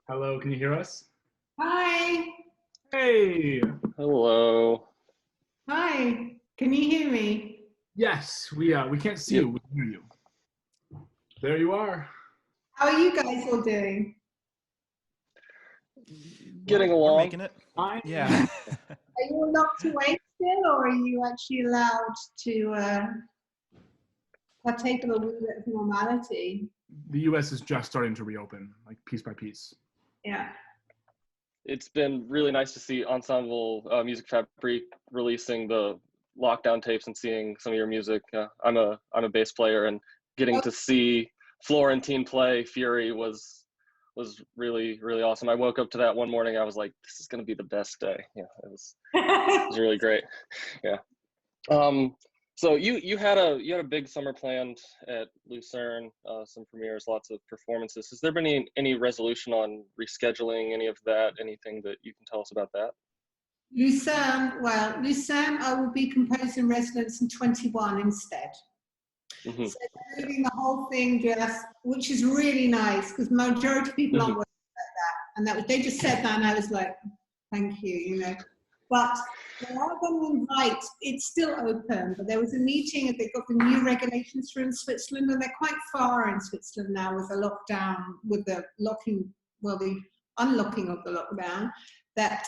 Hello, can you hear us? Hi. Hey. Hello. Hi. Can you hear me? Yes, we can't see you, we can hear you. There you are. How are you guys all doing? Getting along. We're making it. Fine. Yeah. Are you locked away still, or are you actually allowed to partake of a wee bit of normality? The US is just starting to reopen, like piece by piece. Yeah. It's been really nice to see Ensemble Music Fabrique releasing the lockdown tapes and seeing some of your music. I'm a bass player, and getting to see Florentine play Fury was really, really awesome. I woke up to that one morning. I was like, this is going to be the best day. Yeah, it was really great. Yeah. So you had a big summer planned at Lucerne, some premieres, lots of performances. Has there been any resolution on rescheduling any of that? Anything that you can tell us about that? Lucerne, I will be composer in residence in 21 instead. Mm-hmm. So they're moving the whole thing which is really nice, because majority of people aren't working like that. And they just said that, and I was like, thank you, But they are going to invite, it's still open, but there was a meeting and they got the new regulations through in Switzerland, and they're quite far in Switzerland now with the lockdown, with the the unlocking of the lockdown, that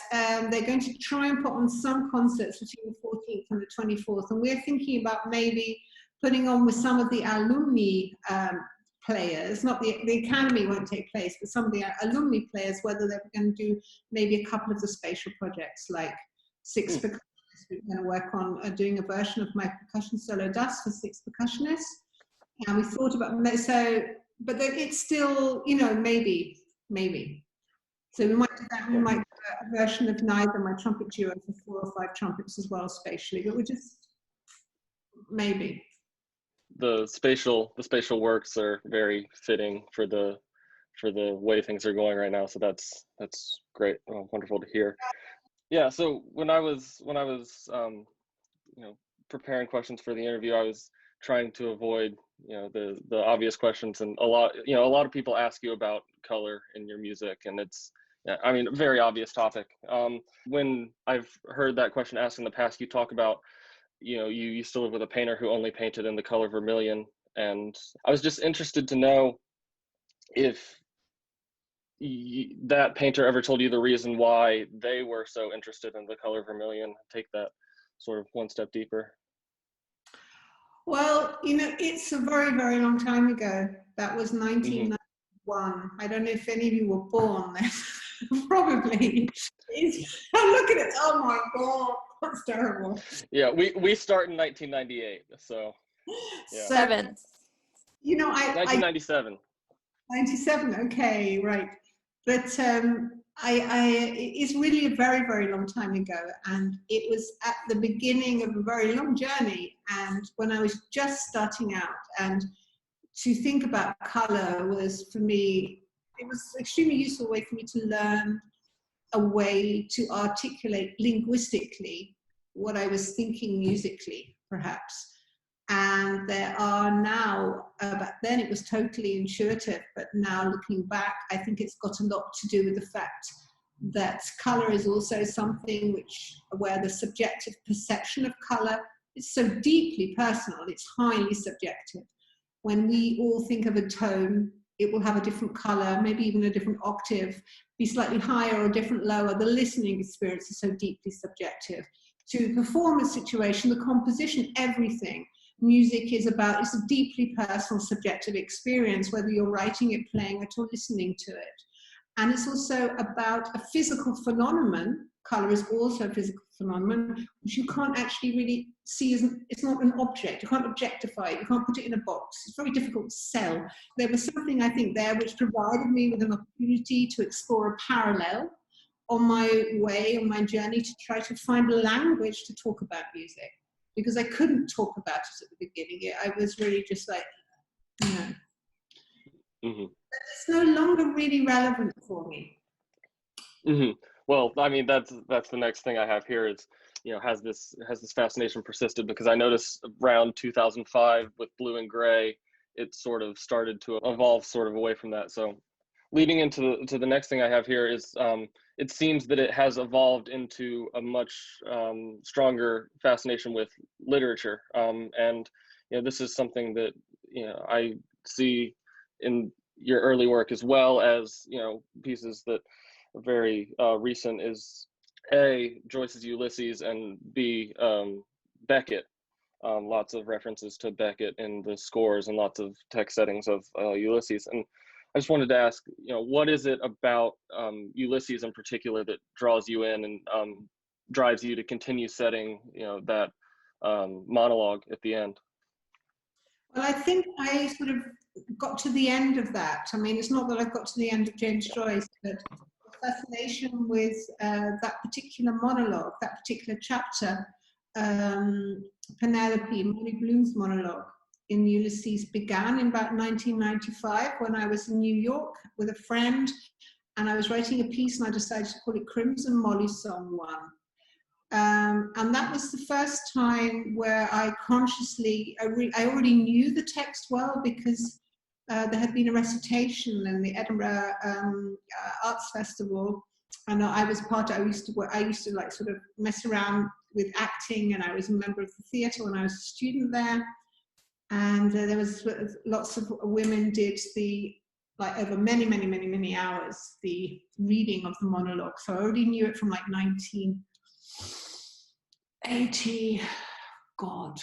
they're going to try and put on some concerts between the 14th and the 24th. And we're thinking about maybe putting on with some of the alumni players, not the academy won't take place, but some of the alumni players, whether they're going to do maybe a couple of the spatial projects like 6 percussionists. We're going to work on doing a version of my percussion solo dust for 6 percussionists. And we thought about but it's still, maybe. So we might do that. We might do a version of neither, my trumpet duo for 4 or 5 trumpets as well spatially, but we just maybe. The spatial works are very fitting for the way things are going right now. So that's great. Wonderful to hear. Yeah. So when I was preparing questions for the interview, I was trying to avoid the obvious questions, and a lot of people ask you about color in your music, and it's a very obvious topic. When I've heard that question asked in the past, you talk about you used to live with a painter who only painted in the color vermilion, and I was just interested to know if that painter ever told you the reason why they were so interested in the color vermilion. Take that sort of one step deeper. Well, it's a very, very long time ago. That was 1991. Mm-hmm. I don't know if any of you were born then. Probably. I'm looking at, oh my God, that's terrible. Yeah, we start in 1998, so. Yeah. 7. 1997. 97, okay, right. But it's really a very, very long time ago, and it was at the beginning of a very long journey, and when I was just starting out, and to think about color was, for me, it was an extremely useful way for me to learn a way to articulate linguistically what I was thinking musically, perhaps. And there are now, back then it was totally intuitive, but now looking back, I think it's got a lot to do with the fact that color is also something where the subjective perception of color is so deeply personal, it's highly subjective. When we all think of a tone, it will have a different color, maybe even a different octave, be slightly higher or different lower. The listening experience is so deeply subjective. To the performance situation, the composition, everything. Music is it's a deeply personal, subjective experience, whether you're writing it, playing it, or listening to it. And it's also about a physical phenomenon. Color is also a physical phenomenon, which you can't actually really see it's not an object. You can't objectify it. You can't put it in a box. It's very difficult to sell. There was something, I think, there which provided me with an opportunity to explore a parallel on my journey to try to find a language to talk about music. Because I couldn't talk about it at the beginning. I was really just like, Mm-hmm. it's no longer really relevant for me. Mm-hmm. Well, I mean, that's the next thing I have here is, you know, has this fascination persisted? Because I noticed around 2005 with Blue and Gray, it sort of started to evolve sort of away from that. So leading into the next thing I have here is, it seems that it has evolved into a much stronger fascination with literature. And, you know, this is something that, you know, I see in your early work, as well as, you know, pieces that are very recent, is A, Joyce's Ulysses, and B, Beckett. Lots of references to Beckett in the scores and lots of text settings of Ulysses. And I just wanted to ask, you know, what is it about Ulysses in particular that draws you in and drives you to continue setting, you know, that monologue at the end? Well, I think I sort of got to the end of that. I mean, it's not that I've got to the end of James Joyce, but the fascination with that particular monologue, that particular chapter, Penelope, Molly Bloom's monologue in Ulysses, began in about 1995 when I was in New York with a friend, and I was writing a piece and I decided to call it Crimson Molly's Song 1. And that was the first time where I consciously, I already knew the text well, because there had been a recitation in the Edinburgh Arts Festival, and I was part of, I used to like sort of mess around with acting, and I was a member of the theatre when I was a student there. And there was lots of women did the, like over many hours, the reading of the monologue. So I already knew it from like 1980, God,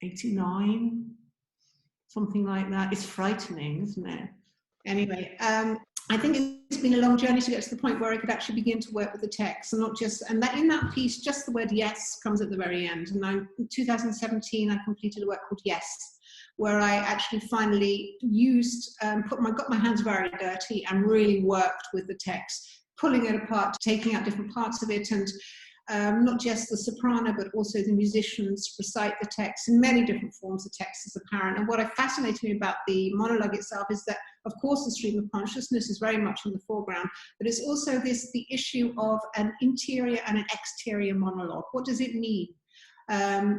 89, something like that. It's frightening, isn't it? Anyway, I think it's been a long journey to get to the point where I could actually begin to work with the text, and not just, and that in that piece, just the word yes comes at the very end. And in 2017, I completed a work called Yes, where I actually finally used, got my hands very dirty and really worked with the text, pulling it apart, taking out different parts of it, and not just the soprano, but also the musicians recite the text in many different forms. The text is apparent. And what fascinated me about the monologue itself is that, of course, the stream of consciousness is very much in the foreground, but it's also the issue of an interior and an exterior monologue. What does it mean?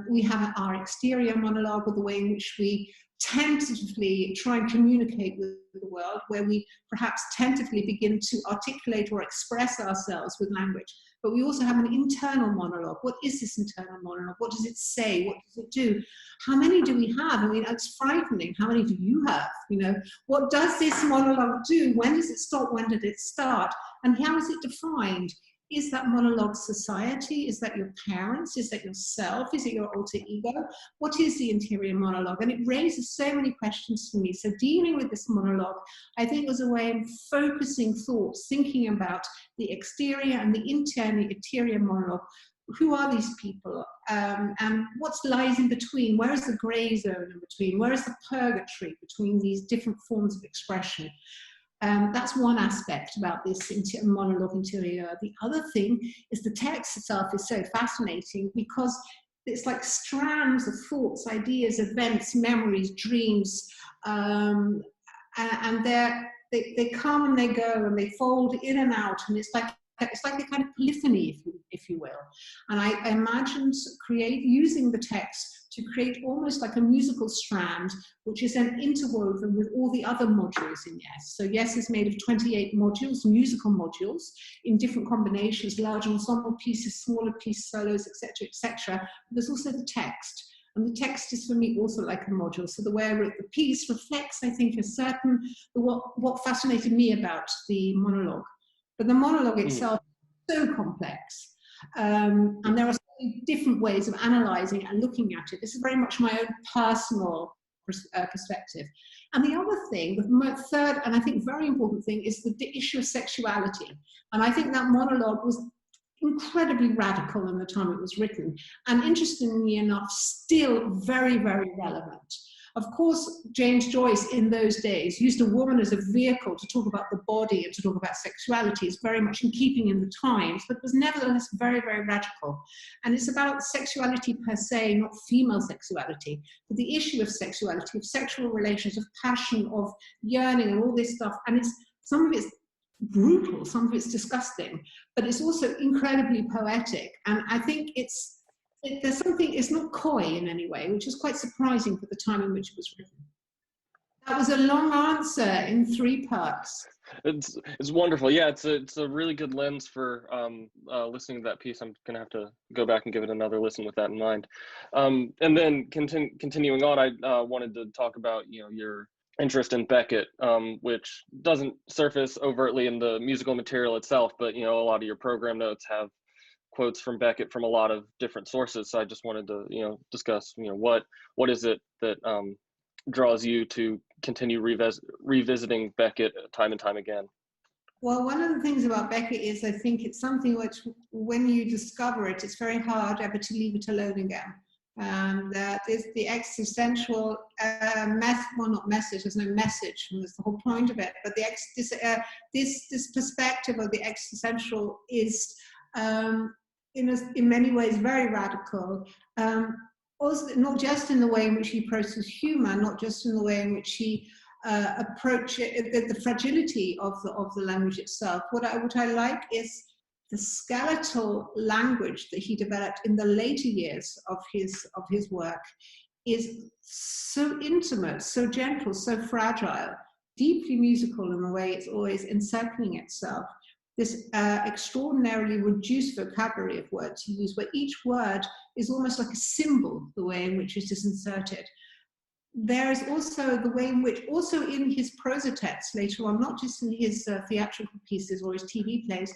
We have our exterior monologue, with the way in which we tentatively try and communicate with the world, where we perhaps tentatively begin to articulate or express ourselves with language. But we also have an internal monologue. What is this internal monologue? What does it say? What does it do? How many do we have? I mean, it's frightening. How many do you have? You know, what does this monologue do? When does it stop? When did it start? And how is it defined? Is that monologue society? Is that your parents? Is that yourself? Is it your alter ego? What is the interior monologue? And it raises so many questions for me. So dealing with this monologue, I think, was a way of focusing thoughts, thinking about the exterior and the interior monologue. Who are these people? And what lies in between? Where is the grey zone in between? Where is the purgatory between these different forms of expression? That's one aspect about this monologue interior. The other thing is the text itself is so fascinating, because it's like strands of thoughts, ideas, events, memories, dreams, and they come and they go and they fold in and out, and it's like a kind of polyphony, if you will. And I imagined using the text to create almost like a musical strand, which is then interwoven with all the other modules in Yes. So Yes is made of 28 modules, musical modules, in different combinations, large ensemble pieces, smaller piece solos, etc., etc. There's also the text. And the text is for me also like a module. So the way I wrote the piece reflects, I think, what fascinated me about the monologue. But the monologue itself is so complex. And there are so many different ways of analysing and looking at it. This is very much my own personal perspective. And the other thing, the third and I think very important thing, is the issue of sexuality. And I think that monologue was incredibly radical in the time it was written, and interestingly enough, still very, very relevant. Of course, James Joyce in those days used a woman as a vehicle to talk about the body and to talk about sexuality. It's very much in keeping in the times, but was nevertheless very, very radical. And it's about sexuality per se, not female sexuality, but the issue of sexuality, of sexual relations, of passion, of yearning, and all this stuff. And some of it's brutal, some of it's disgusting, but it's also incredibly poetic. And I think there's something, it's not coy in any way, which is quite surprising for the time in which it was written. That was a long answer in 3 parts. It's wonderful. Yeah, it's a really good lens for listening to that piece. I'm gonna have to go back and give it another listen with that in mind. And then continuing on, I wanted to talk about your interest in Beckett, which doesn't surface overtly in the musical material itself, but a lot of your program notes have quotes from Beckett from a lot of different sources. So I just wanted to discuss what is it that draws you to continue revisiting Beckett time and time again. Well, one of the things about Beckett is I think it's something which, when you discover it, it's very hard ever to leave it alone again. That is the existential not message, there's no message, and that's the whole point of it, but this perspective of the existential is in many ways very radical. Also, not just in the way in which he approaches humor, not just in the way in which he approaches the fragility of the language itself. What I like is the skeletal language that he developed in the later years of his work is so intimate, so gentle, so fragile, deeply musical in the way it's always encircling itself. This extraordinarily reduced vocabulary of words he used, where each word is almost like a symbol, the way in which it is inserted. There is also the way in which, also in his prosa texts later on, not just in his theatrical pieces or his TV plays,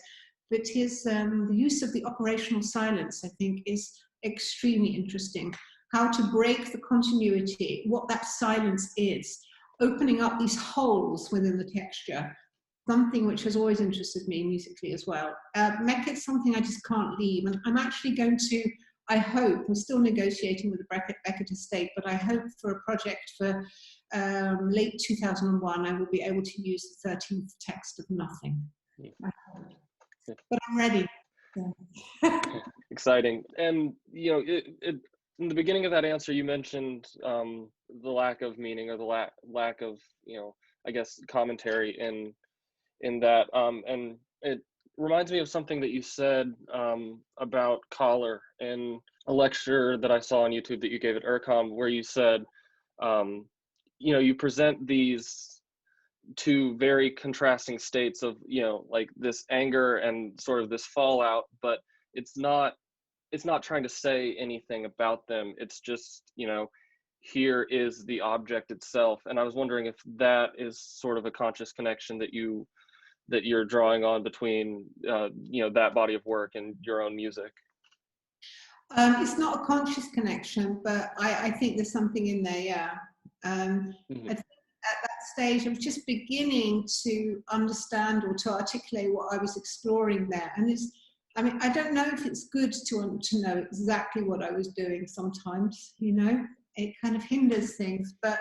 but his the use of the operational silence, I think, is extremely interesting. How to break the continuity, what that silence is, opening up these holes within the texture, something which has always interested me musically as well. Beckett's something I just can't leave, and I'm actually going to, I hope, I'm still negotiating with the Beckett estate, but I hope for a project for late 2001, I will be able to use the 13th text of Nothing. But I'm ready. Yeah. Exciting. And in the beginning of that answer, you mentioned the lack of meaning, or the lack of I guess commentary in that, and it reminds me of something that you said about color in a lecture that I saw on YouTube that you gave at ERCOM, where you said you present these two very contrasting states of like this anger and sort of this fallout, but it's not trying to say anything about them. It's just here is the object itself. And I was wondering if that is sort of a conscious connection that you're drawing on between that body of work and your own music. It's not a conscious connection, but I think there's something in there, yeah. At that stage, I was just beginning to understand or to articulate what I was exploring there. And I don't know if it's good to know exactly what I was doing sometimes, it kind of hinders things, but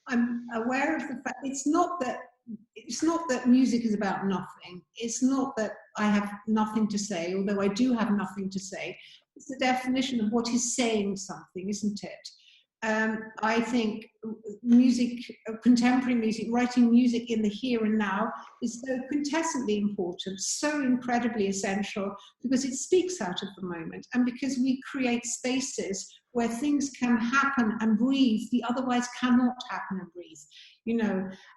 I'm aware of the fact it's not that music is about nothing. It's not that I have nothing to say, although I do have nothing to say. It's the definition of what is saying something, isn't it? I think music, contemporary music, writing music in the here and now is so quintessentially important, so incredibly essential, because it speaks out of the moment, and because we create spaces where things can happen and breathe, the otherwise cannot happen and breathe.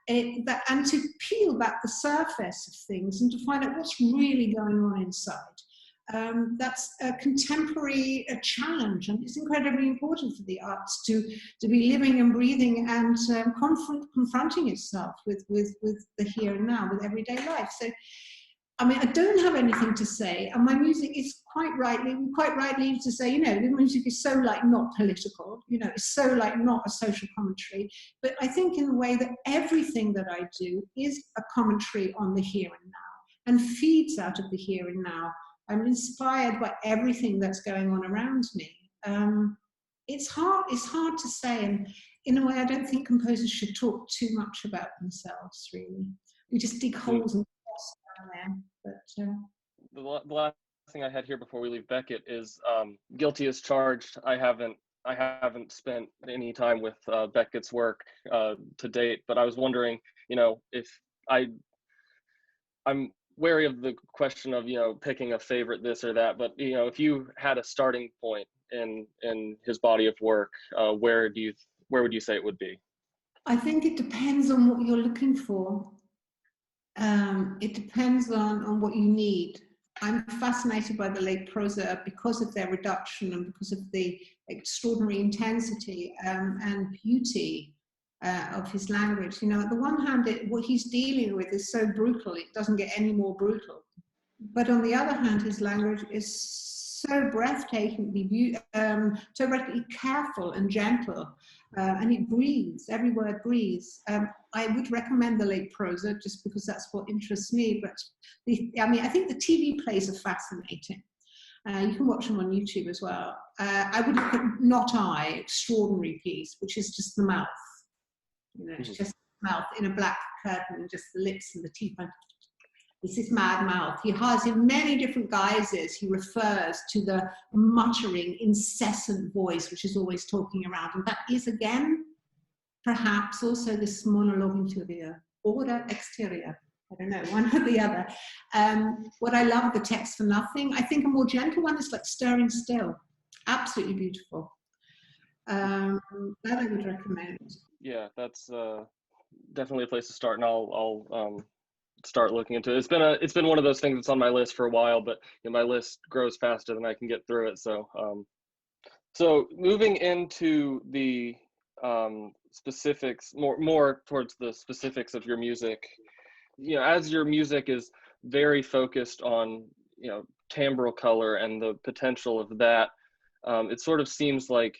And to peel back the surface of things and to find out what's really going on inside. That's a contemporary challenge, and it's incredibly important for the arts to be living and breathing and confronting itself with the here and now, with everyday life. So, I don't have anything to say, and my music is quite rightly to say, the music is so not political, it's so not a social commentary, but I think in a way that everything that I do is a commentary on the here and now, and feeds out of the here and now. I'm inspired by everything that's going on around me. it's hard to say, and in a way I don't think composers should talk too much about themselves, really. We just dig holes and down there. But the last thing I had here before we leave Beckett is guilty as charged. I haven't spent any time with Beckett's work to date, but I was wondering, if I'm wary of the question of, picking a favorite this or that, but, if you had a starting point in his body of work, where would you say it would be? I think it depends on what you're looking for. It depends on what you need. I'm fascinated by the late prosa because of their reduction and because of the extraordinary intensity and beauty of his language. On the one hand, what he's dealing with is so brutal, it doesn't get any more brutal. But on the other hand, his language is so breathtakingly careful and gentle, and it breathes, every word breathes. I would recommend the late prosa just because that's what interests me, but I think the TV plays are fascinating. You can watch them on YouTube as well. I would look at Not I, extraordinary piece, which is just the mouth. It's just the mouth in a black curtain and just the lips and the teeth. It's his mad mouth. He has in many different guises. He refers to the muttering, incessant voice, which is always talking around. And that is, again, perhaps also this monologue interior or exterior. I don't know, one or the other. What I love, the text for nothing. I think a more gentle one is like Stirring Still. Absolutely beautiful. That I would recommend. Yeah, that's definitely a place to start, and I'll start looking into it. It's been one of those things that's on my list for a while, but my list grows faster than I can get through it. So moving into the specifics, more towards the specifics of your music. As your music is very focused on timbral color and the potential of that, it sort of seems like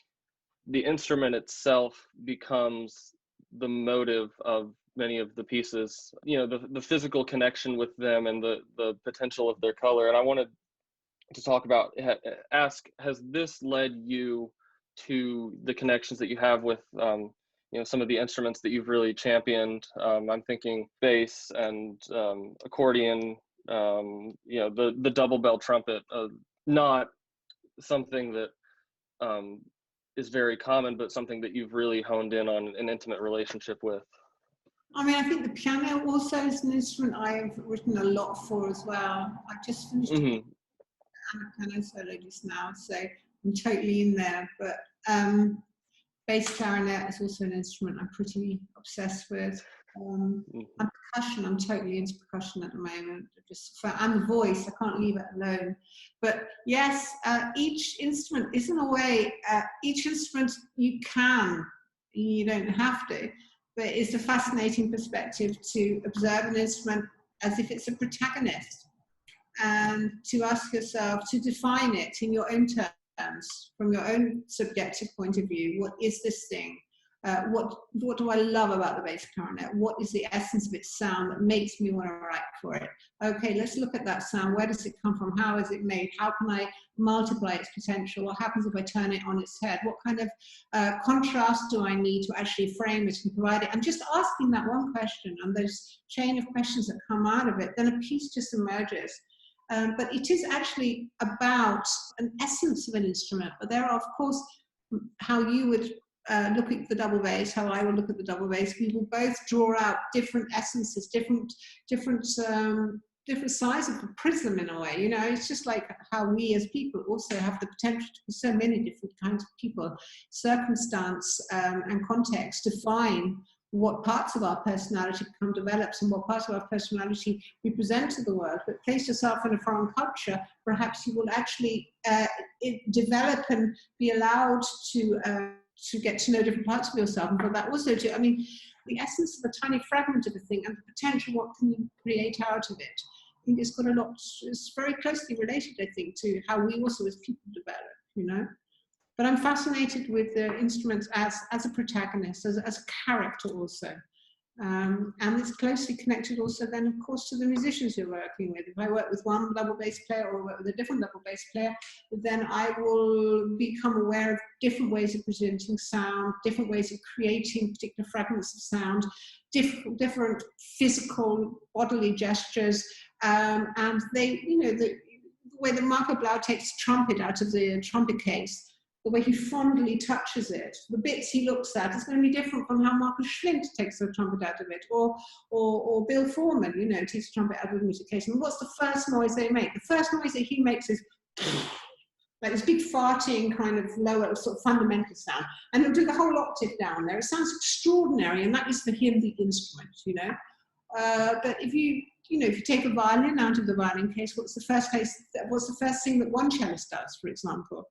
the instrument itself becomes the motive of many of the pieces, the physical connection with them and the potential of their color. And I wanted to ask, has this led you to the connections that you have with, some of the instruments that you've really championed? I'm thinking bass and accordion, the double bell trumpet, not something that is very common, but something that you've really honed in on an intimate relationship with. I think the piano also is an instrument I've written a lot for as well. I've just finished a piano solo just now, so I'm totally in there. But bass clarinet is also an instrument I'm pretty obsessed with. And percussion, I'm totally into percussion at the moment. And the voice, I can't leave it alone. But yes, each instrument is in a way, each instrument you don't have to. But it's a fascinating perspective to observe an instrument as if it's a protagonist, and to ask yourself, to define it in your own terms, from your own subjective point of view. What is this thing? What do I love about the bass clarinet? What is the essence of its sound that makes me want to write for it? Okay, let's look at that sound. Where does it come from? How is it made? How can I multiply its potential? What happens if I turn it on its head? What kind of contrast do I need to actually frame it and provide it? I'm just asking that one question, and there's a chain of questions that come out of it. Then a piece just emerges. But it is actually about an essence of an instrument. But there are, of course, how you would look at the double bass, how I will look at the double bass. We will both draw out different essences, different sides of the prism in a way. It's just like how we as people also have the potential to be so many different kinds of people. Circumstance and context define what parts of our personality become developed and what parts of our personality we present to the world. But place yourself in a foreign culture, perhaps you will actually develop and be allowed to get to know different parts of yourself. And for that also the essence of a tiny fragment of a thing and the potential, what can you create out of it? I think it's very closely related, I think, to how we also as people develop, But I'm fascinated with the instruments as a protagonist, as a character also. And it's closely connected also then, of course, to the musicians you're working with. If I work with one double bass player or work with a different double bass player, then I will become aware of different ways of presenting sound, different ways of creating particular fragments of sound, different physical bodily gestures. And they, you know, the way that Marco Blau takes trumpet out of the trumpet case, the way he fondly touches it, the bits he looks at is going to be different from how Marcus Schlint takes the trumpet out of it, or Bill Foreman, you know, takes the trumpet out of the music case. And what's the first noise they make? The first noise that he makes is like this big farting kind of lower sort of fundamental sound, and he'll do the whole octave down there. It sounds extraordinary, and that is for him the instrument, you know. But if you take a violin out of the violin case, what's the first thing that one cellist does, for example?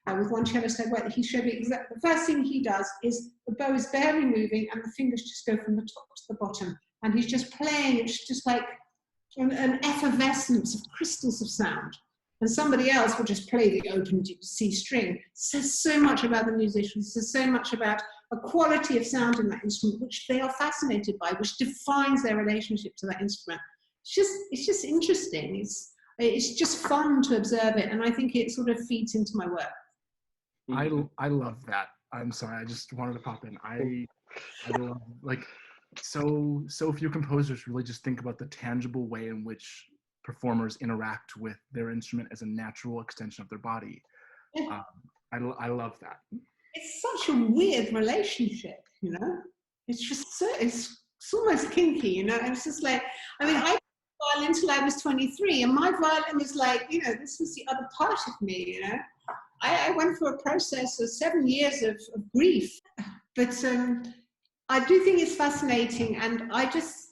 With one cellist, he showed me exactly the first thing he does is the bow is barely moving and the fingers just go from the top to the bottom, and he's just playing. It's just like an effervescence of crystals of sound. And somebody else will just play the open C string. It says so much about the musicians. It says so much about a quality of sound in that instrument, which they are fascinated by, which defines their relationship to that instrument. It's just interesting. It's just fun to observe it, and I think it sort of feeds into my work. I love that. I'm sorry, I just wanted to pop in. I love, like, so few composers really just think about the tangible way in which performers interact with their instrument as a natural extension of their body. Yeah. I love that. It's such a weird relationship, you know. It's just so, it's almost kinky, you know. And it's just like, I mean, I played violin until I was 23, and my violin was like, you know, this was the other part of me, you know. I went through a process of 7 years of grief, but I do think it's fascinating, and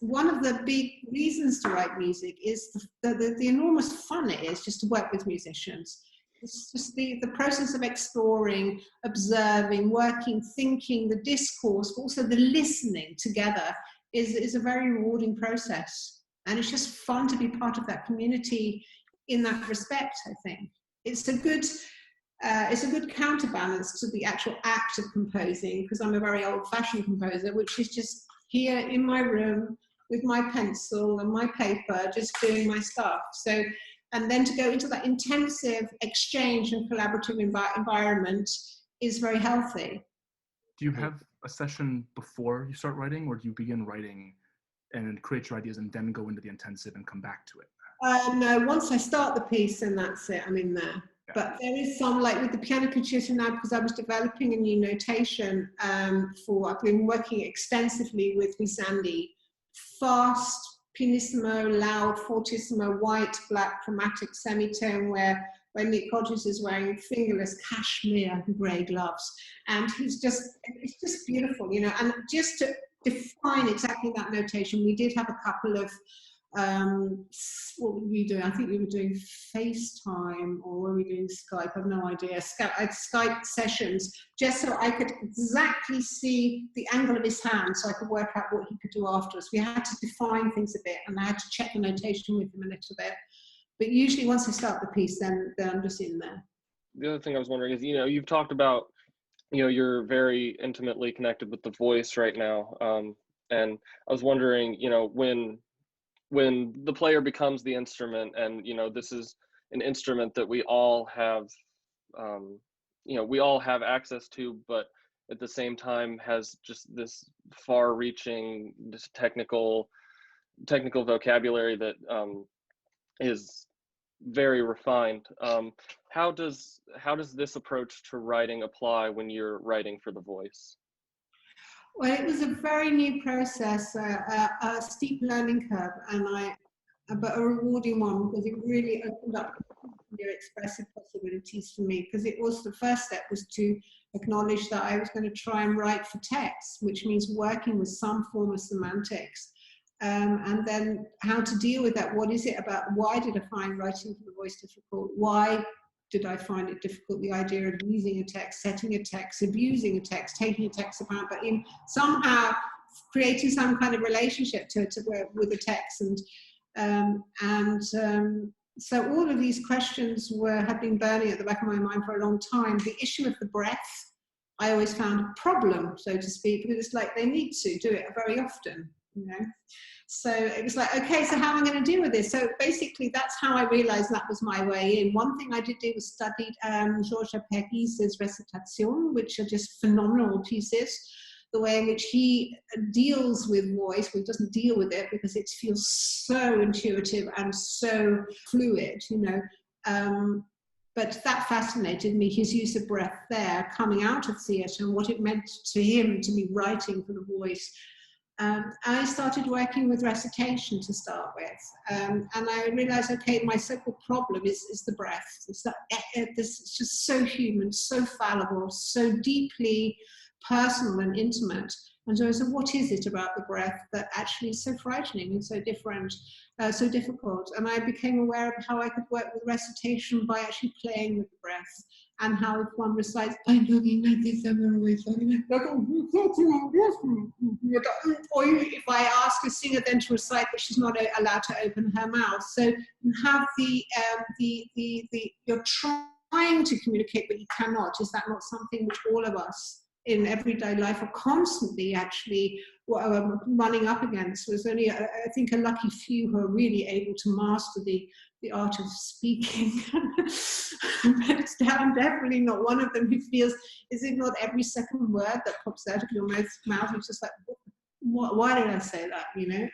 one of the big reasons to write music is the enormous fun it is just to work with musicians. It's just the process of exploring, observing, working, thinking, the discourse, but also the listening together is a very rewarding process. And it's just fun to be part of that community in that respect, I think. It's a good counterbalance to the actual act of composing, because I'm a very old-fashioned composer, which is just here in my room with my pencil and my paper, just doing my stuff. So, and then to go into that intensive exchange and collaborative environment is very healthy. Do you have a session before you start writing, or do you begin writing and create your ideas and then go into the intensive and come back to it? No, once I start the piece, then that's it, I'm in there. Yeah. But there is some, like with the piano concerto now, because I was developing a new notation I've been working extensively with Zandy, fast, pianissimo, loud, fortissimo, white, black, chromatic semitone, where Nick Hodges is wearing fingerless cashmere grey gloves. And it's just beautiful, you know. And just to define exactly that notation, we did have a couple of, what were we doing? I think we were doing FaceTime, or were we doing Skype? I have no idea. I had Skype sessions just so I could exactly see the angle of his hand, so I could work out what he could do afterwards. We had to define things a bit, and I had to check the notation with him a little bit. But usually once I start the piece, then I'm just in there. The other thing I was wondering is, you know, you've talked about, you know, you're very intimately connected with the voice right now. And I was wondering, you know, when the player becomes the instrument, and, you know, this is an instrument that we all have, you know, we all have access to, but at the same time has just this far-reaching, this technical vocabulary that is very refined. How does this approach to writing apply when you're writing for the voice? Well, it was a very new process, a steep learning curve, but a rewarding one, because it really opened up new expressive possibilities for me. Because it was, the first step was to acknowledge that I was going to try and write for text, which means working with some form of semantics, and then how to deal with that. What is it about? Why did I find writing for the voice difficult? Why did I find it difficult? The idea of using a text, setting a text, abusing a text, taking a text apart, but in somehow creating some kind of relationship with the text. So all of these questions have been burning at the back of my mind for a long time. The issue of the breath, I always found a problem, so to speak, because it's like they need to do it very often. you know. So it was like, okay, so how am I going to deal with this? So basically, that's how I realized that was my way in. One thing I did do was studied Georges Perguis's Recitation, which are just phenomenal pieces. The way in which he deals with voice, well, he doesn't deal with it because it feels so intuitive and so fluid, you know. But that fascinated me, his use of breath there, coming out of theatre, and what it meant to him to be writing for the voice. I started working with recitation to start with, and I realized, okay, my so-called problem is the breath. It's that it's just so human, so fallible, so deeply personal and intimate. And so I said, what is it about the breath that actually is so frightening and so different, so difficult? And I became aware of how I could work with recitation by actually playing with the breath, and how if one recites, I'm looking like this, I'm always looking like, or if I ask a singer then to recite, but she's not allowed to open her mouth. So you have you're trying to communicate, but you cannot. Is that not something which all of us in everyday life are constantly actually running up against? There's only, I think, a lucky few who are really able to master the art of speaking. But I'm definitely not one of them who feels, is it not every second word that pops out of your mouth? It's just like, why did I say that, you know?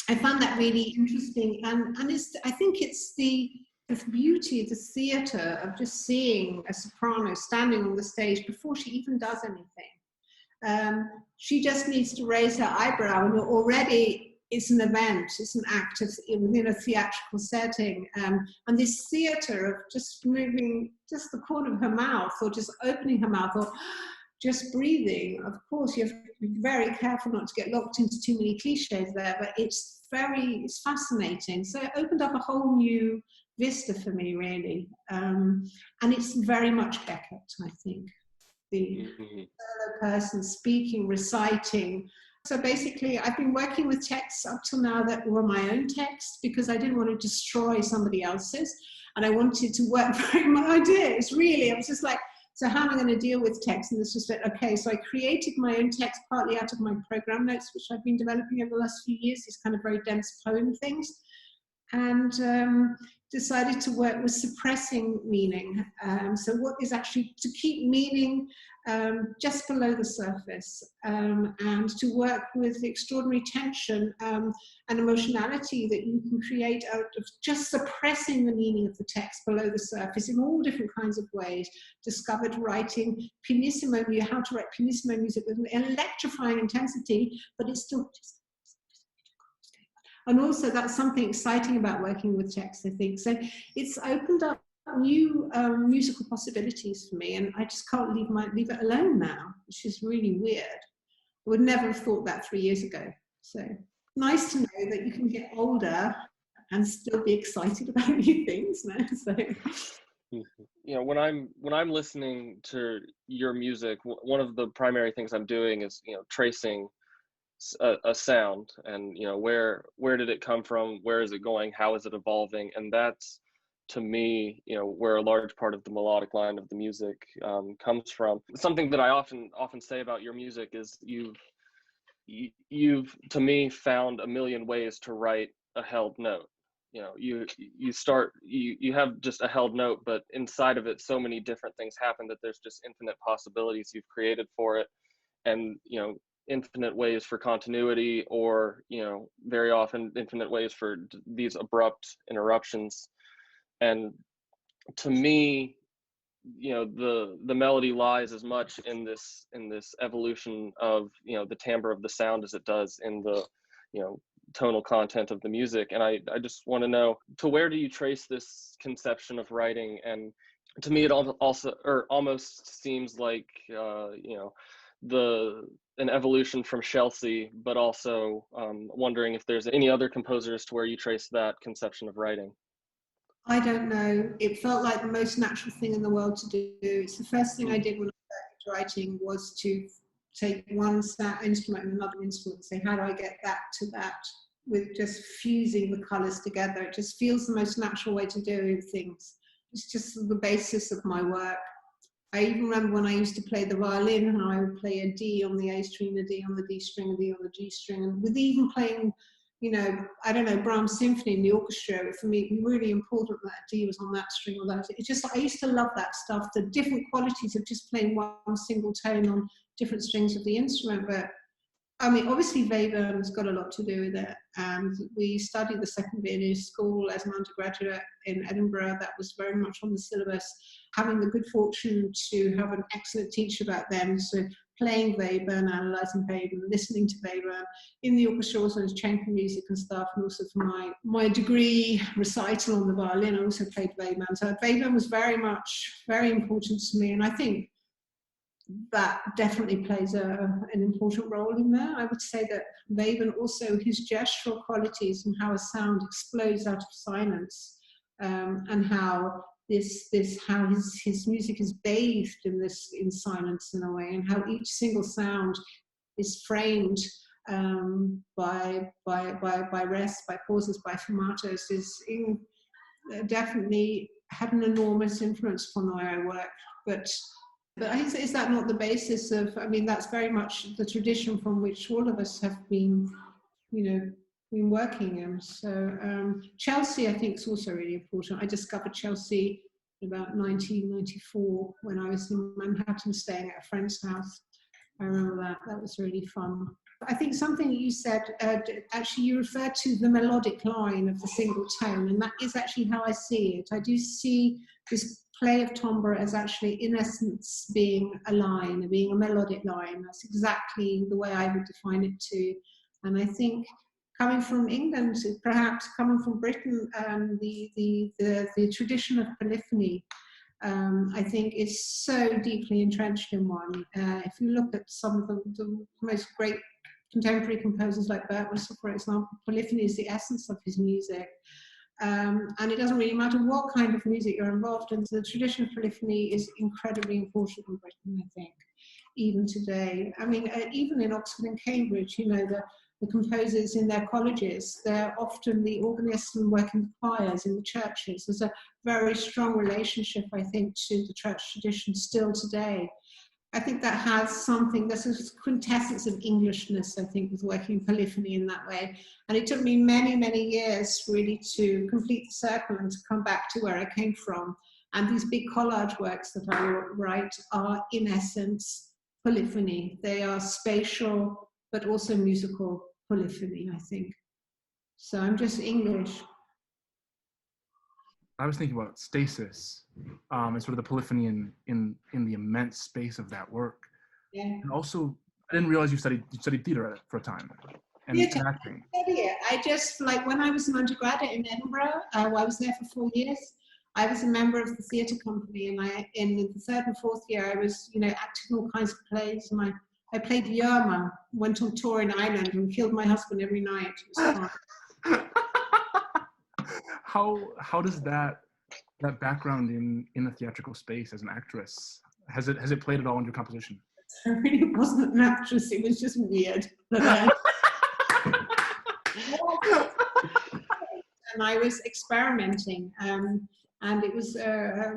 I found that really interesting, and I think it's the beauty of the theatre, of just seeing a soprano standing on the stage before she even does anything. She just needs to raise her eyebrow, and already it's an event, it's an act within a theatrical setting. And this theatre of just moving just the corner of her mouth, or just opening her mouth, or just breathing. Of course, you have to be very careful not to get locked into too many cliches there, but it's fascinating. So it opened up a whole new vista for me, really. And it's very much Beckett, I think. The solo person speaking, reciting. So basically, I've been working with texts up till now that were my own texts, because I didn't want to destroy somebody else's, and I wanted to work very my ideas, really. I was just like, so how am I going to deal with text? And this was like, okay, so I created my own text partly out of my program notes, which I've been developing over the last few years, these kind of very dense poem things, and decided to work with suppressing meaning. So what is actually to keep meaning just below the surface, and to work with the extraordinary tension and emotionality that you can create out of just suppressing the meaning of the text below the surface in all different kinds of ways. Discovered writing pianissimo, how to write pianissimo music with an electrifying intensity, but it's still just. And also that's something exciting about working with text, I think. So it's opened up new musical possibilities for me, and I just can't leave it alone now, which is really weird. I would never have thought that 3 years ago. So nice to know that you can get older and still be excited about new things now. So you know, when I'm listening to your music, one of the primary things I'm doing is, you know, tracing a sound, and, you know, where did it come from, where is it going, how is it evolving, and that's, to me, you know, where a large part of the melodic line of the music comes from. Something that I often say about your music is you've to me found a million ways to write a held note. You know, you have just a held note, but inside of it so many different things happen that there's just infinite possibilities you've created for it, and, you know, infinite ways for continuity, or, you know, very often infinite ways for these abrupt interruptions. And to me, you know, the melody lies as much in this evolution of, you know, the timbre of the sound as it does in the, you know, tonal content of the music. And I just want to know, to where do you trace this conception of writing? And to me, it also, or almost seems like, you know, an evolution from Chelsea, but also wondering if there's any other composers to where you trace that conception of writing. I don't know. It felt like the most natural thing in the world to do. It's the first thing I did when I started writing, was to take one instrument and another instrument and say, how do I get that to that, with just fusing the colours together. It just feels the most natural way to do things. It's just the basis of my work. I even remember when I used to play the violin, and I would play a D on the A string, a D on the D string, a D on the G string, and with even playing, you know, I don't know, Brahms Symphony in the orchestra, for me, it was really important that D was on that string or that. It's just, I used to love that stuff, the different qualities of just playing one single tone on different strings of the instrument. But I mean, obviously Webern's got a lot to do with it. And we studied the second violin school as an undergraduate in Edinburgh. That was very much on the syllabus. Having the good fortune to have an excellent teacher back then, so playing Webern, analysing Webern, listening to Webern, in the orchestra also as chamber music and stuff, and also for my degree recital on the violin, I also played Webern. So Webern was very important to me, and I think that definitely plays an important role in there. I would say that Webern also, his gestural qualities and how a sound explodes out of silence, and how how his music is bathed in silence in a way, and how each single sound is framed by rests, by pauses, by fermatos, definitely had an enormous influence upon the way I work. But is that not the basis of, I mean, that's very much the tradition from which all of us have been, you know, been working in. So Chelsea, I think, is also really important. I discovered Chelsea in about 1994 when I was in Manhattan staying at a friend's house. I remember that. That was really fun. I think something you said, actually you referred to the melodic line of the single tone, and that is actually how I see it. I do see this play of timbre as actually, in essence, being a line, being a melodic line. That's exactly the way I would define it too. And I think coming from England, perhaps coming from Britain, the tradition of polyphony, I think is so deeply entrenched in one. If you look at some of the most great contemporary composers like Burge, for example, polyphony is the essence of his music. And it doesn't really matter what kind of music you're involved in. So the tradition of polyphony is incredibly important in Britain, I think, even today. I mean, even in Oxford and Cambridge, you know, the composers in their colleges, they're often the organists and working choirs in the churches. There's a very strong relationship, I think, to the church tradition still today. I think that has something, there's a quintessence of Englishness, I think, with working polyphony in that way. And it took me many, many years really to complete the circle and to come back to where I came from. And these big collage works that I write are, in essence, polyphony. They are spatial, but also musical polyphony, I think. So I'm just English. I was thinking about stasis and sort of the polyphony in the immense space of that work. Yeah. And also, I didn't realize you studied theater for a time and acting. I just, like, when I was an undergraduate in Edinburgh, I was there for 4 years. I was a member of the theatre company, and in the third and fourth year, I was, you know, acting all kinds of plays. And I played Yerma, went on tour in Ireland, and killed my husband every night. It was fun. How does that background in the theatrical space as an actress, has it played at all in your composition? I really wasn't an actress, it was just weird. And I was experimenting, and it was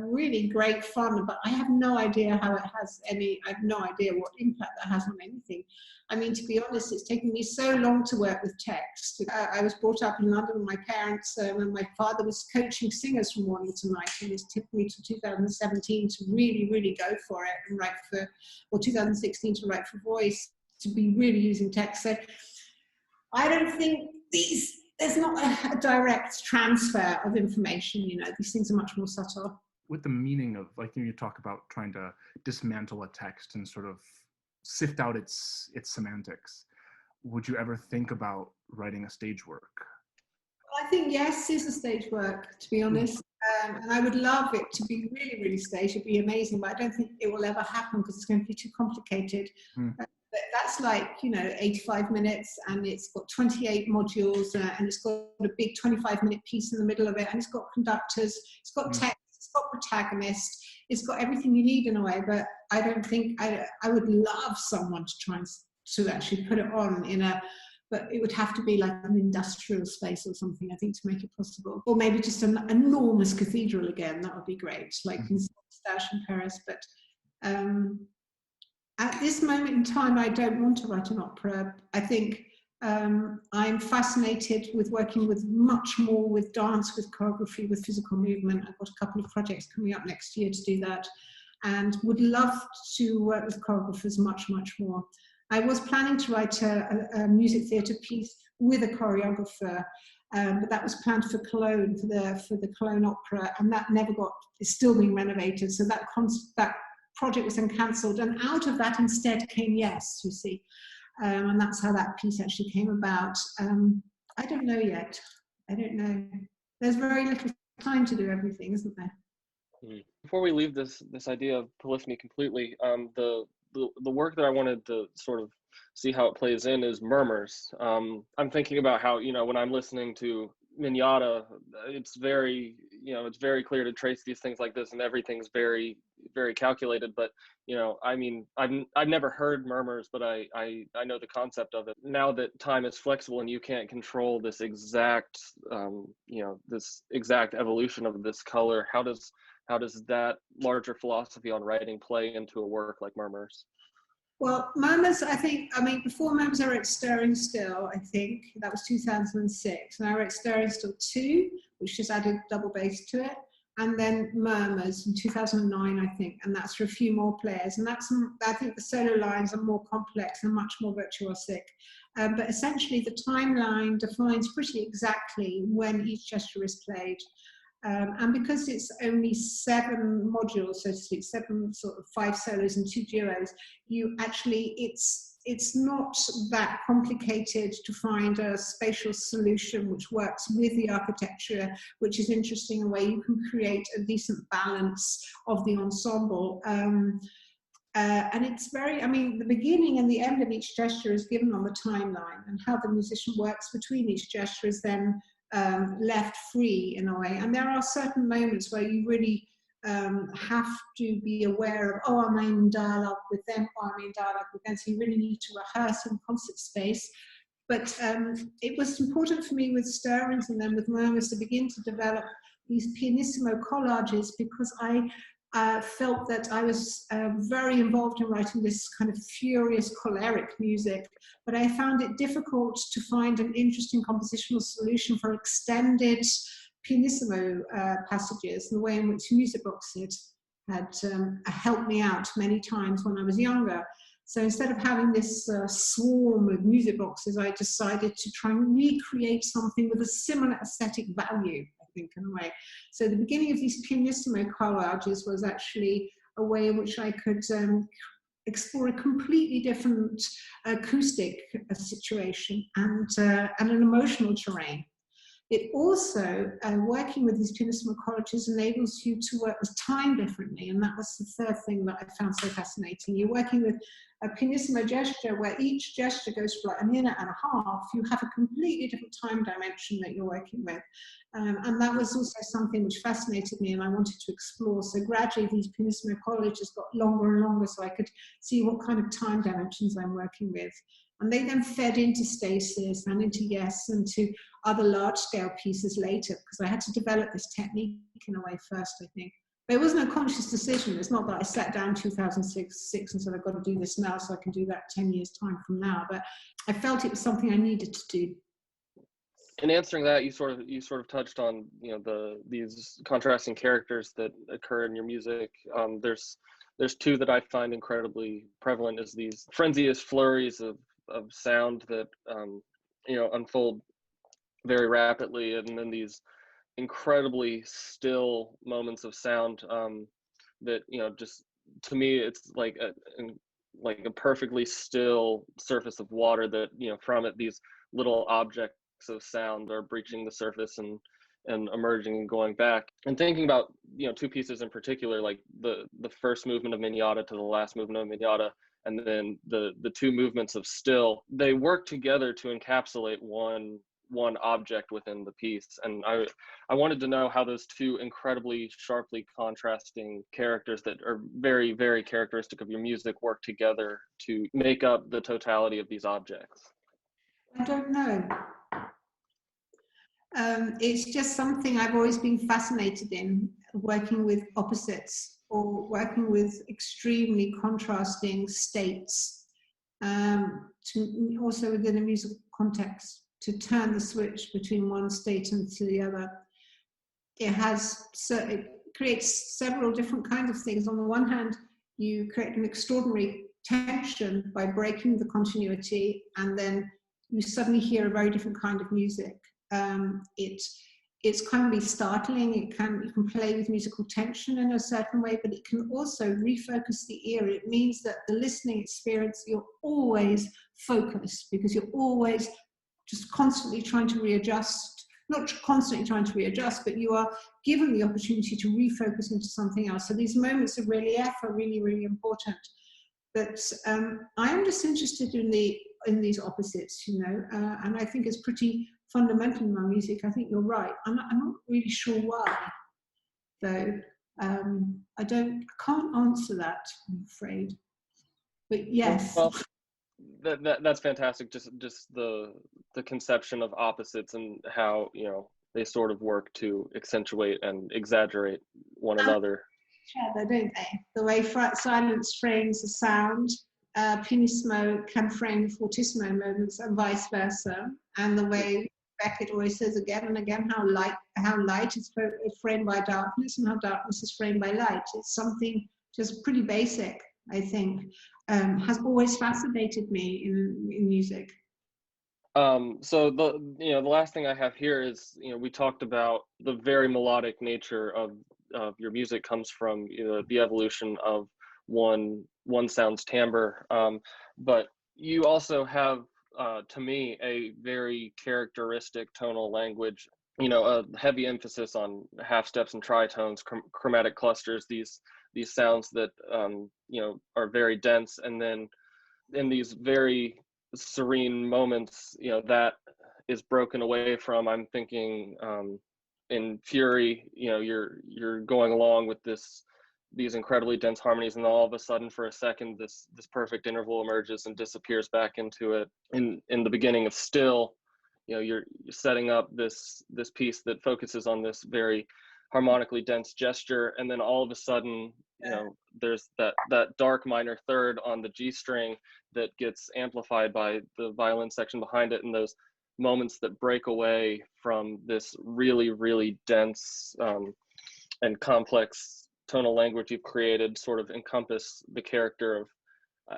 really great fun, but I have no idea how it has I have no idea what impact that has on anything. I mean, to be honest, it's taken me so long to work with text. I was brought up in London with my parents, and my father was coaching singers from morning to night, and it took me to 2017 to really, really go for it and write for, or 2016 to write for voice, to be really using text. So I don't think there's not a direct transfer of information, you know, these things are much more subtle. With the meaning of, like, you talk about trying to dismantle a text and sort of sift out its semantics, would you ever think about writing a stage work? I think yes is a stage work, to be honest. And I would love it to be really, really staged. It'd be amazing, but I don't think it will ever happen because it's going to be too complicated. But that's like, you know, 85 minutes, and it's got 28 modules, and it's got a big 25-minute piece in the middle of it, and it's got conductors, it's got text, it's got protagonist, it's got everything you need in a way. But I don't think, I would love someone to try and to actually put it on in a, but it would have to be like an industrial space or something, I think, to make it possible. Or maybe just an enormous cathedral again, that would be great, like in Saunders in Paris. But At this moment in time, I don't want to write an opera. I think I'm fascinated with working with much more with dance, with choreography, with physical movement. I've got a couple of projects coming up next year to do that, and would love to work with choreographers much, much more. I was planning to write a music theatre piece with a choreographer, but that was planned for Cologne, for the Cologne Opera, and that never got, it's still being renovated. So that project was then cancelled, and out of that instead came Yes, you see. And that's how that piece actually came about. I don't know yet. I don't know. There's very little time to do everything, isn't there? Before we leave this idea of polyphony completely, the work that I wanted to sort of see how it plays in is Murmurs. I'm thinking about how, you know, when I'm listening to Minata, it's very, you know, it's very clear to trace these things like this, and everything's very, very calculated. But, you know, I mean, I've never heard Murmurs, but I know the concept of it. Now that time is flexible and you can't control this exact, you know, this exact evolution of this color, how does that larger philosophy on writing play into a work like Murmurs? Well, Murmurs, I mean, before Murmurs, I wrote Stirring Still, I think. That was 2006. And I wrote Stirring Still 2, which just added double bass to it. And then Murmurs in 2009, I think. And that's for a few more players. And that's, I think the solo lines are more complex and much more virtuosic. But essentially, the timeline defines pretty exactly when each gesture is played. And because it's only 7 modules, so to speak, 7 sort of 5 solos and 2 duos, you actually, it's not that complicated to find a spatial solution which works with the architecture, which is interesting in a way you can create a decent balance of the ensemble. And it's very, I mean, the beginning and the end of each gesture is given on the timeline, and how the musician works between each gesture is then left free in a way. And there are certain moments where you really have to be aware of, oh, am I in dialogue with them, or am I in dialogue with them? So you really need to rehearse in concert space. But it was important for me with Stirrings and then with Murmurs to begin to develop these pianissimo collages, because I felt that I was very involved in writing this kind of furious, choleric music, but I found it difficult to find an interesting compositional solution for extended pianissimo passages, the way in which Music Box had helped me out many times when I was younger. So instead of having this swarm of music boxes, I decided to try and recreate something with a similar aesthetic value, I think, in a way. So the beginning of these pianissimo collages was actually a way in which I could explore a completely different acoustic situation and an emotional terrain. It also, working with these pianissimo collages enables you to work with time differently, and that was the third thing that I found so fascinating. You're working with a pianissimo gesture where each gesture goes for like a minute and a half. You have a completely different time dimension that you're working with. And that was also something which fascinated me and I wanted to explore. So gradually these pianissimo collages got longer and longer so I could see what kind of time dimensions I'm working with. And they then fed into Stasis and into Yes and to other large-scale pieces later, because I had to develop this technique in a way first, I think. But it wasn't a conscious decision. It's not that I sat down in 2006 and said, I've got to do this now so I can do that 10 years' time from now. But I felt it was something I needed to do. In answering that, you sort of touched on, you know, these contrasting characters that occur in your music. There's 2 that I find incredibly prevalent, is these frenzious flurries of sound that you know, unfold very rapidly, and then these incredibly still moments of sound that, you know, just to me it's like a perfectly still surface of water that, you know, from it these little objects of sound are breaching the surface and emerging and going back. And thinking about, you know, 2 pieces in particular, like the first movement of Minata to the last movement of Minata, and then the 2 movements of Still, they work together to encapsulate one object within the piece. And I wanted to know how those 2 incredibly sharply contrasting characters that are very, very characteristic of your music work together to make up the totality of these objects. I don't know. It's just something I've always been fascinated in, working with opposites. or working with extremely contrasting states, also within a musical context, to turn the switch between one state and to the other. It creates several different kinds of things. On the one hand, you create an extraordinary tension by breaking the continuity, and then you suddenly hear a very different kind of music. It's kind of startling. You can play with musical tension in a certain way, but it can also refocus the ear. It means that the listening experience, you're always focused, because you're always just constantly trying to readjust. Not constantly trying to readjust, but you are given the opportunity to refocus into something else. So these moments of relief are really, really important. But I am just interested in these opposites, you know, and I think it's pretty fundamental in my music. I think you're right. I'm not really sure why, though. I can't answer that, I'm afraid. But yes. Well, that's fantastic. Just the conception of opposites and how, you know, they sort of work to accentuate and exaggerate one another. Don't they? The way silence frames the sound, pianissimo can frame fortissimo moments, and vice versa. And the way Beckett always says again and again how light is framed by darkness and how darkness is framed by light. It's something just pretty basic, I think, has always fascinated me in music. So the last thing I have here is, you know, we talked about the very melodic nature of your music comes from, you know, the evolution of one sound's timbre, but you also have, to me, a very characteristic tonal language. You know, a heavy emphasis on half steps and tritones, chromatic clusters. These sounds that you know, are very dense, and then in these very serene moments, you know, that is broken away from. I'm thinking in Fury, you know, you're going along with these incredibly dense harmonies, and all of a sudden, for a second, this perfect interval emerges and disappears back into it. In the beginning of Still, you know, you're setting up this piece that focuses on this very harmonically dense gesture, and then all of a sudden, you know, there's that dark minor third on the G string that gets amplified by the violin section behind it, and those moments that break away from this really, really dense and complex tonal language you've created sort of encompass the character of,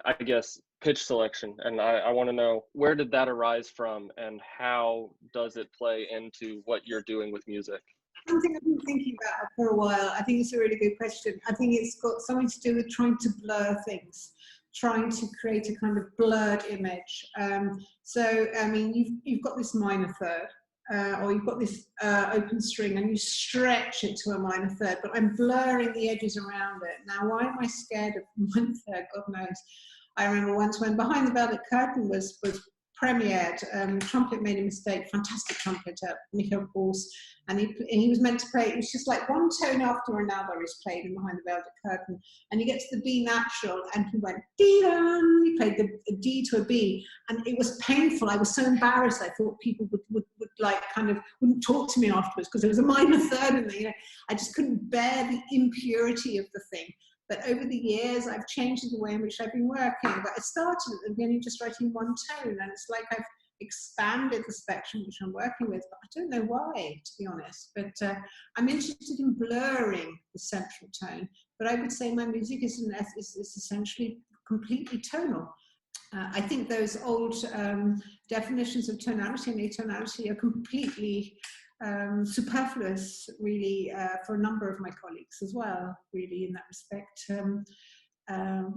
I guess, pitch selection. And I want to know, where did that arise from, and how does it play into what you're doing with music? Something I've been thinking about for a while. I think it's a really good question. I think it's got something to do with trying to blur things, trying to create a kind of blurred image. So, I mean, you've got this minor third, or you've got this open string, and you stretch it to a minor third, but I'm blurring the edges around it. Now, why am I scared of minor third? God knows. I remember once when Behind the Velvet Curtain was premiered, trumpet made a mistake, fantastic trumpeter, Michael Bors, and he was meant to play, it was just like one tone after another is played in Behind the Velvet Curtain, and you get to the B natural, and he went dee-dum, he played the D to a B, and it was painful. I was so embarrassed. I thought people would like kind of wouldn't talk to me afterwards, because there was a minor third in there, you know. I just couldn't bear the impurity of the thing. But over the years, I've changed the way in which I've been working. But I started at the beginning just writing one tone, and it's like I've expanded the spectrum which I'm working with. But I don't know why, to be honest. But I'm interested in blurring the central tone. But I would say my music is essentially completely tonal. I think those old definitions of tonality and atonality are completely superfluous, really, for a number of my colleagues as well, really, in that respect.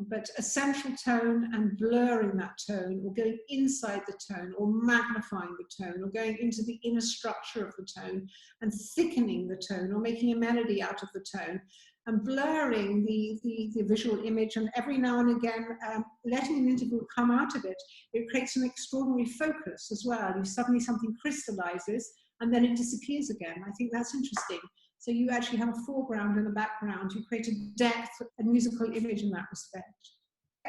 But a central tone and blurring that tone, or going inside the tone, or magnifying the tone, or going into the inner structure of the tone and thickening the tone, or making a melody out of the tone, and blurring the visual image, and every now and again letting an interval come out of it. It creates an extraordinary focus as well. Suddenly something crystallizes, and then it disappears again. I think that's interesting. So you actually have a foreground and a background. You create a depth, a musical image in that respect.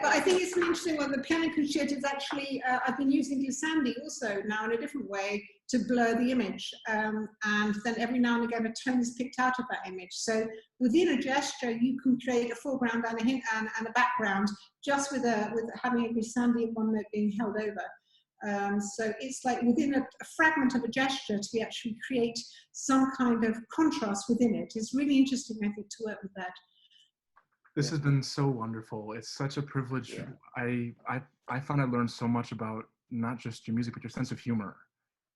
But I think it's an interesting one. The piano concerto is actually, I've been using glissandi also now in a different way, to blur the image. And then every now and again, a tone is picked out of that image. So within a gesture, you can create a foreground and a hint and a background just with having a glissandi and one note being held over. So it's like within a fragment of a gesture to actually create some kind of contrast within it. It's really interesting, I think, to work with that. This has been so wonderful. It's such a privilege. Yeah. I found I learned so much about not just your music, but your sense of humor,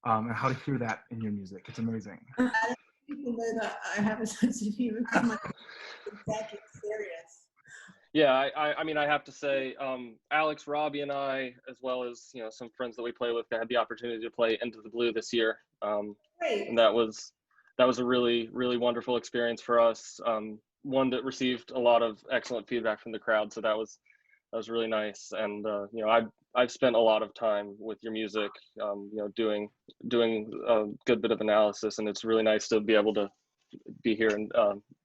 and how to hear that in your music. It's amazing. People know that I have a sense of humor because I'm exactly serious. Yeah, I mean, I have to say, Alex, Robbie, and I, as well as some friends that we play with, had the opportunity to play Into the Blue this year, and that was a really, really wonderful experience for us. One that received a lot of excellent feedback from the crowd, so that was really nice. And I've spent a lot of time with your music, doing a good bit of analysis, and it's really nice to be able to be here and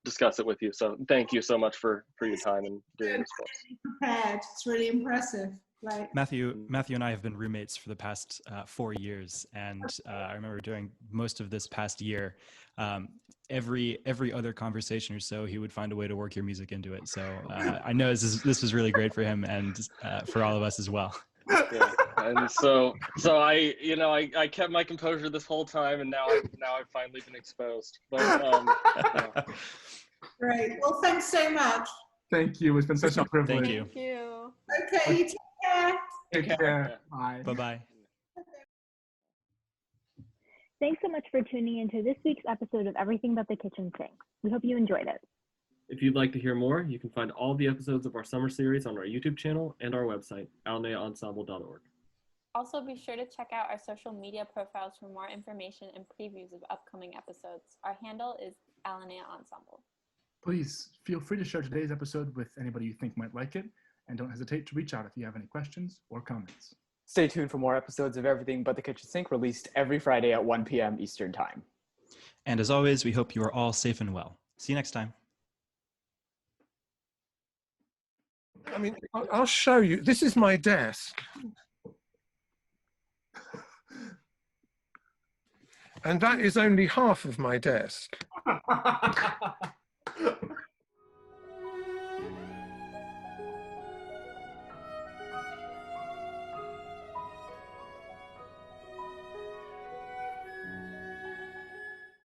discuss it with you. So thank you so much for your time and doing this for us. Prepared. It's really impressive. Right. Matthew and I have been roommates for the past 4 years, and I remember during most of this past year, every other conversation or so, he would find a way to work your music into it. So I know this was really great for him and for all of us as well. Yeah, and so I kept my composure this whole time, and now I've finally been exposed. But yeah. Great. Well, thanks so much. Thank you. It's been such a privilege. Thank you. Thank you. Okay. You take care. Take care. Bye. Bye-bye. Thanks so much for tuning into this week's episode of Everything But the Kitchen Sink. We hope you enjoyed it. If you'd like to hear more, you can find all the episodes of our summer series on our YouTube channel and our website, alineaensemble.org. Also, be sure to check out our social media profiles for more information and previews of upcoming episodes. Our handle is Alinéa Ensemble. Please feel free to share today's episode with anybody you think might like it, and don't hesitate to reach out if you have any questions or comments. Stay tuned for more episodes of Everything But the Kitchen Sink, released every Friday at 1 p.m. Eastern Time. And as always, we hope you are all safe and well. See you next time. I mean, I'll show you. This is my desk. And that is only half of my desk.